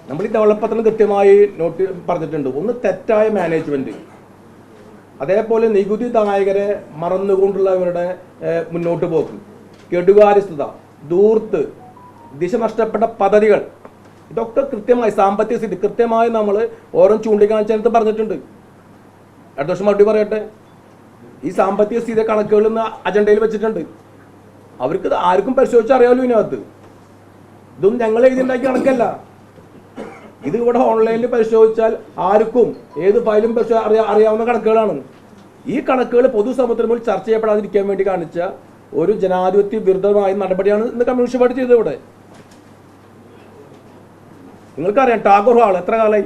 നമ്മൾ ഈ ഡെവലപ്പത്തിന് കൃത്യമായി പറഞ്ഞിട്ടുണ്ട്. ഒന്ന് തെറ്റായ മാനേജ്മെന്റ്, അതേപോലെ നികുതിദായകരെ മറന്നുകൊണ്ടുള്ളവരുടെ മുന്നോട്ട് പോക്ക്, കെടുകാര്യസ്ഥത, ധൂർത്ത്, ദിശ നഷ്ടപ്പെട്ട പദ്ധതികൾ, ഇതൊക്കെ കൃത്യമായി സാമ്പത്തിക സ്ഥിതി കൃത്യമായി നമ്മൾ ഓരോ ചൂണ്ടിക്കാണിച്ചതിനകത്ത് പറഞ്ഞിട്ടുണ്ട്. അടുത്ത വർഷം മറുപടി പറയട്ടെ. ഈ സാമ്പത്തിക സ്ഥിതി കണക്കുകൾ ഇന്ന് അജണ്ടയിൽ വെച്ചിട്ടുണ്ട്. അവർക്ക് ആർക്കും പരിശോധിച്ച് അറിയാമല്ലോ ഇതിനകത്ത്. ഇതൊന്നും ഞങ്ങൾ എഴുതിണ്ടാക്കിയ കണക്കല്ല. ഇത് ഇവിടെ ഓൺലൈനിൽ പരിശോധിച്ചാൽ ആർക്കും ഏത് ഫയലും അറിയാവുന്ന കണക്കുകളാണ്. ഈ കണക്കുകൾ പൊതുസമൂഹത്തിന് മുന്നിൽ ചർച്ച ചെയ്യപ്പെടാതിരിക്കാൻ വേണ്ടി കാണിച്ച ഒരു ജനാധിപത്യ വിരുദ്ധമായ നടപടിയാണ് ഇന്ന് കമ്മ്യൂണിസ്റ്റ് പാർട്ടി ചെയ്തത്. ഇവിടെ നിങ്ങൾക്കറിയാം ടാഗോർ ഹാൾ എത്ര കാലമായി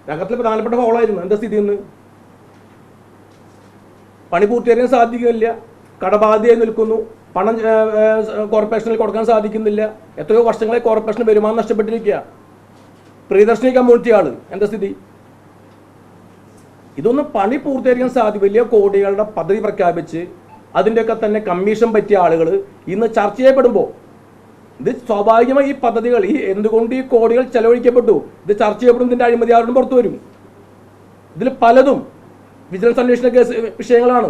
നഗരത്തിലെ പ്രധാനപ്പെട്ട ഹാളായിരുന്നു. എന്താ സ്ഥിതി ഇന്ന്? പണി പൂർത്തീകരിക്കാൻ സാധിക്കുന്നില്ല, കടബാധ്യതയായി നിൽക്കുന്നു, പണം കോർപ്പറേഷനിൽ കൊടുക്കാൻ സാധിക്കുന്നില്ല. എത്രയോ വർഷങ്ങളെ കോർപ്പറേഷന് വരുമാനം നഷ്ടപ്പെട്ടിരിക്കുക. പ്രിയദർശിനി കമ്മ്യൂണിറ്റി ഹാള് എന്താ സ്ഥിതി? ഇതൊന്നും പണി പൂർത്തീകരിക്കാൻ സാധിക്കും. വലിയ കോടികളുടെ പദ്ധതി പ്രഖ്യാപിച്ച് അതിൻ്റെയൊക്കെ തന്നെ കമ്മീഷൻ പറ്റിയ ആളുകൾ ഇന്ന് ചർച്ച ചെയ്യപ്പെടുമ്പോൾ ഇത് സ്വാഭാവികമായി ഈ പദ്ധതികൾ എന്തുകൊണ്ട് ഈ കോടികൾ ചെലവഴിക്കപ്പെട്ടു ഇത് ചർച്ച ചെയ്യപ്പെടും. ഇതിൻ്റെ അഴിമതി ആരോടും പുറത്തു വരും. ഇതിൽ പലതും വിജിലൻസ് അന്വേഷണ കേസ് വിഷയങ്ങളാണ്.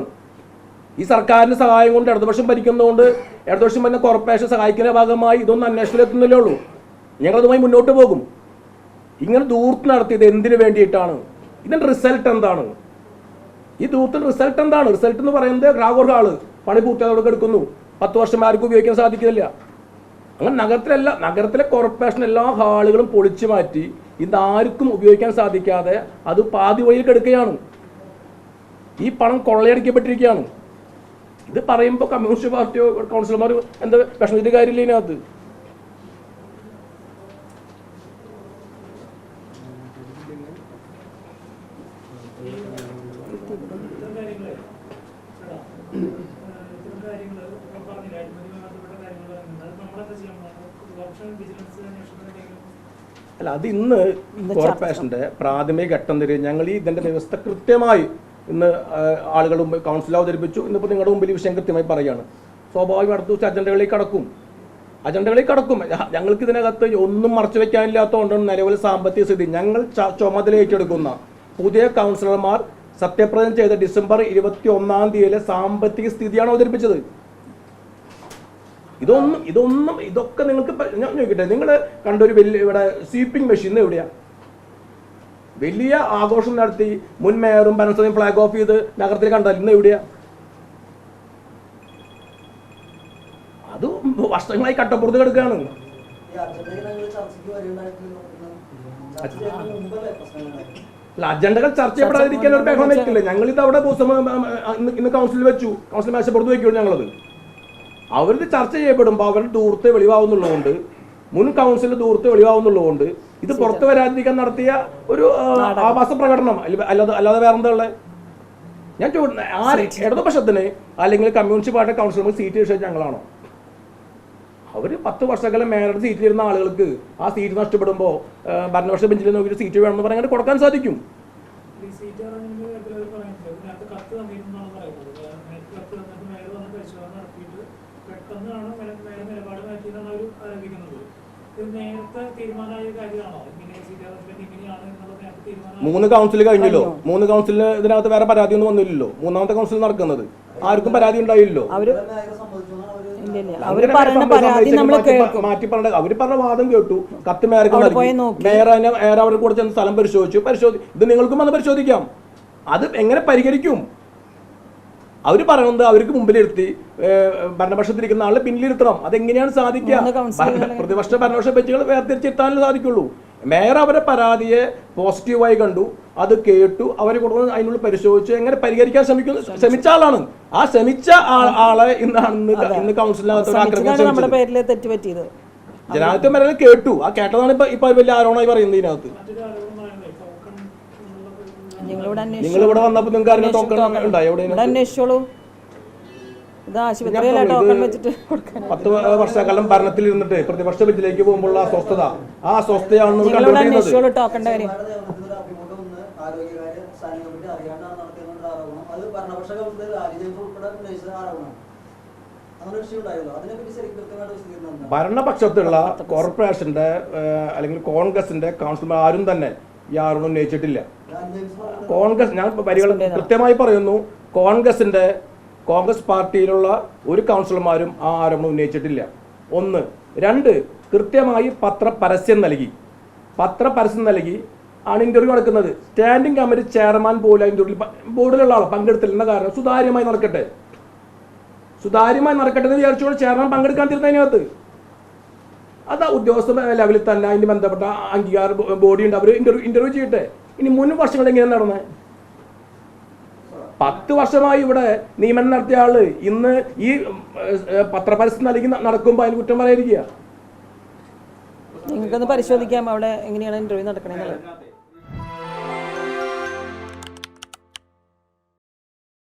ഈ സർക്കാരിൻ്റെ സഹായം കൊണ്ട് ഇടതുപക്ഷം ഭരിക്കുന്നതുകൊണ്ട് ഇടതുപക്ഷം തന്നെ കോർപ്പറേഷൻ സഹായിക്കുന്ന ഭാഗമായി ഇതൊന്നും അന്വേഷണത്തിലെത്തുന്നില്ലേ ഉള്ളൂ. ഞങ്ങളതുമായി മുന്നോട്ട് പോകും. ഇങ്ങനെ ദൂർത്ത് നടത്തിയത് എന്തിനു വേണ്ടിയിട്ടാണ്? ഇതിൻ്റെ റിസൾട്ട് എന്താണ്? ഈ ദൂർത്തിൻ്റെ റിസൾട്ട് എന്താണ്? റിസൾട്ട് എന്ന് പറയുന്നത് ടാഗോർ ഹാള് പണി പൂർത്തിയാക്കി എടുക്കുന്നു. 10 വർഷം ആർക്കും ഉപയോഗിക്കാൻ സാധിക്കുന്നില്ല. അങ്ങനെ നഗരത്തിലെ കോർപ്പറേഷൻ എല്ലാ ഹാളുകളും പൊളിച്ചു മാറ്റി ഇതാർക്കും ഉപയോഗിക്കാൻ സാധിക്കാതെ അത് പാതി വഴിയിൽ കിടക്കുകയാണ്. ഈ പണം കൊള്ളയടിക്കപ്പെട്ടിരിക്കുകയാണ്. ഇത് പറയുമ്പോൾ കമ്മ്യൂണിസ്റ്റ് പാർട്ടിയോ കൗൺസിലർമാർ എന്താ വിഷമത്തിന്റെ കാര്യമില്ല ഇതിനകത്ത്. അല്ല, അത് ഇന്ന് കോർപ്പറേഷന്റെ പ്രാഥമിക ഘട്ടം തരെ ഞങ്ങൾ ഇതിന്റെ വ്യവസ്ഥ കൃത്യമായി ഇന്ന് ആളുകൾ കൗൺസിൽ അവതരിപ്പിച്ചു. ഇന്നിപ്പോൾ നിങ്ങളുടെ മുമ്പിൽ ഈ വിഷയം കൃത്യമായി പറയുകയാണ്. സ്വാഭാവികം അടുത്ത ദിവസം അജണ്ടകളിലേക്ക് കടക്കും. ഞങ്ങൾക്ക് ഇതിനകത്ത് ഒന്നും മറച്ചു വെക്കാനില്ലാത്തതുകൊണ്ടാണ് നിലവിൽ സാമ്പത്തിക സ്ഥിതി ഞങ്ങൾ ചുമതല ഏറ്റെടുക്കുന്ന പുതിയ കൗൺസിലർമാർ സത്യപ്രതിജ്ഞ ചെയ്ത ഡിസംബർ 21 സാമ്പത്തിക സ്ഥിതിയാണ് അവതരിപ്പിച്ചത്. ഇതൊക്കെ നിങ്ങൾക്ക് ഞാൻ ചോദിക്കട്ടെ, നിങ്ങൾ കണ്ടൊരു വലിയ ഇവിടെ സ്വീപ്പിംഗ് മെഷീൻ എവിടെയാ? വലിയ ആഘോഷം നടത്തി മുൻ മേയറും ഭരണസമിതിയും ഫ്ലാഗ് ഓഫ് ചെയ്ത് നഗരത്തിൽ കണ്ടാൽ ഇന്ന് എവിടെയാ? അത് വർഷങ്ങളായി കട്ടപ്പുറത്ത് കിടക്കുകയാണ്. അജണ്ടകൾ ചർച്ച ചെയ്യപ്പെടാതിരിക്കാൻ ഒരു ബഹളം വെക്കില്ല. ഞങ്ങളിത് അവിടെ ഇന്ന് കൗൺസിൽ വെച്ചു, കൗൺസിൽ മേശപ്പുറത്ത് വെക്കുള്ളൂ. ഞങ്ങളത് അവരിത് ചർച്ച ചെയ്യപ്പെടുമ്പോൾ അവരുടെ ദൂരത്തെ വെളിവാകുന്നുള്ളതുകൊണ്ട്, മുൻ കൗൺസിലിന്റെ ദൂരത്തെ വെളിവാകുന്നുള്ളതുകൊണ്ട് ഇത് പുറത്തു വരാതിരിക്കാൻ നടത്തിയ ഒരു ആഭാസ പ്രകടനം അല്ലാതെ വേറെന്താ ഉള്ളത്? ഞാൻ ഇടതുപക്ഷത്തിന് അല്ലെങ്കിൽ കമ്മ്യൂണിസ്റ്റ് പാർട്ടി കൗൺസിലർക്ക് സീറ്റ് വിഷയം ഞങ്ങളാണോ? അവർ 10 വർഷക്കാലം മേയറുടെ സീറ്റിലിരുന്ന ആളുകൾക്ക് ആ സീറ്റ് നഷ്ടപ്പെടുമ്പോൾ ഭരണപക്ഷ ബെഞ്ചിൽ നോക്കിയിട്ട് സീറ്റ് വേണമെന്ന് പറഞ്ഞാൽ അങ്ങനെ കൊടുക്കാൻ സാധിക്കും. മൂന്ന് കൗൺസിൽ കഴിഞ്ഞല്ലോ. 3 കൗൺസിലിന് ഇതിനകത്ത് വേറെ പരാതി ഒന്നും വന്നില്ലല്ലോ. 3ാമത്തെ കൗൺസിൽ നടക്കുന്നത് ആർക്കും പരാതി ഉണ്ടായില്ലല്ലോ. മാറ്റി പറഞ്ഞ അവര് പറഞ്ഞ വാദം കേട്ടു. കത്ത് മേയർക്ക് മേയർ അവരുടെ കൂടെ ചെന്ന് സ്ഥലം പരിശോധിച്ചു. ഇത് നിങ്ങൾക്കും വന്ന് പരിശോധിക്കാം. അത് എങ്ങനെ പരിഹരിക്കും? അവർ പറയുന്നത് അവർക്ക് മുമ്പിലിരുത്തി ഭരണപക്ഷത്തിരിക്കുന്ന ആളെ പിന്നിലിരുത്തണം. അതെങ്ങനെയാണ് സാധിക്കുക? പ്രതിപക്ഷ ഭരണപക്ഷ ബെഞ്ചുകൾ വേർതിരിച്ചെത്താനേ സാധിക്കുള്ളൂ. മേയർ അവരെ പരാതിയെ പോസിറ്റീവായി കണ്ടു, അത് കേട്ടു, അവരെ കൊടുക്കുന്ന അതിനുള്ള പരിശോധിച്ച് എങ്ങനെ പരിഹരിക്കാൻ ശ്രമിച്ച ആളാണ്. ആ ശ്രമിച്ച ആളെ ഇന്ന് കൗൺസിലിനകത്ത് ജനാധിപത്യം വരെ കേട്ടു. ആ കേട്ടതാണ് ഇപ്പൊ വലിയ ആരോണമായി പറയുന്നത്. ഇതിനകത്ത് നിങ്ങളിവിടെ വന്നപ്പോ നിങ്ങൾക്ക് ആരെങ്കിലും ടോക്കൺ ഉണ്ടായോ? എവിടെ അന്വേഷിച്ചോളൂ. 10 വർഷക്കാലം ഭരണത്തിൽ ഇരുന്നിട്ട് പ്രതിപക്ഷ ബെഞ്ചിലേക്ക് പോകുമ്പോൾ ആ സ്വസ്ഥതയാണ് ഭരണപക്ഷത്തുള്ള കോർപ്പറേഷന്റെ അല്ലെങ്കിൽ കോൺഗ്രസിന്റെ കൗൺസിലർമാർ ആരും തന്നെ ഈ ആരോപണം ഉന്നയിച്ചിട്ടില്ല. കോൺഗ്രസ്, ഞാൻ വരികൾ കൃത്യമായി പറയുന്നു, കോൺഗ്രസ് പാർട്ടിയിലുള്ള ഒരു കൗൺസിലർമാരും ആ ആരോപണം ഉന്നയിച്ചിട്ടില്ല. ഒന്ന്. രണ്ട്, കൃത്യമായി പത്രപരസ്യം നൽകി ആണ് ഇന്റർവ്യൂ നടക്കുന്നത്. സ്റ്റാൻഡിംഗ് കമ്മിറ്റി ചെയർമാൻ പോലും ഇന്റർവ്യൂ ബോർഡിലുള്ള ആൾ പങ്കെടുത്തില്ലെന്ന കാരണം സുതാര്യമായി നടക്കട്ടെ എന്ന് വിചാരിച്ചുകൊണ്ട് ചെയർമാൻ പങ്കെടുക്കാൻ തീരുന്നതിനകത്ത് അത് ഉദ്യോഗസ്ഥ ലെവലിൽ തന്നെ അതിന് ബന്ധപ്പെട്ട അംഗീകാര ബോഡി ഉണ്ട്, അവർ ഇന്റർവ്യൂ ചെയ്യട്ടെ. ഇനി മുൻ വർഷങ്ങൾ എങ്ങനെയാണ് നടന്നത്? 10 വർഷമായി ഇവിടെ നിയമനം നടത്തിയ ആള് ഇന്ന് ഈ പത്രപരസ്യം നൽകി നടക്കുമ്പോൾ അതിന് കുറ്റം പറയാതിരിക്കുക. നിങ്ങൾക്കൊന്ന് പരിശോധിക്കാം അവിടെ എങ്ങനെയാണ് ഇന്റർവ്യൂ നടക്കണേ.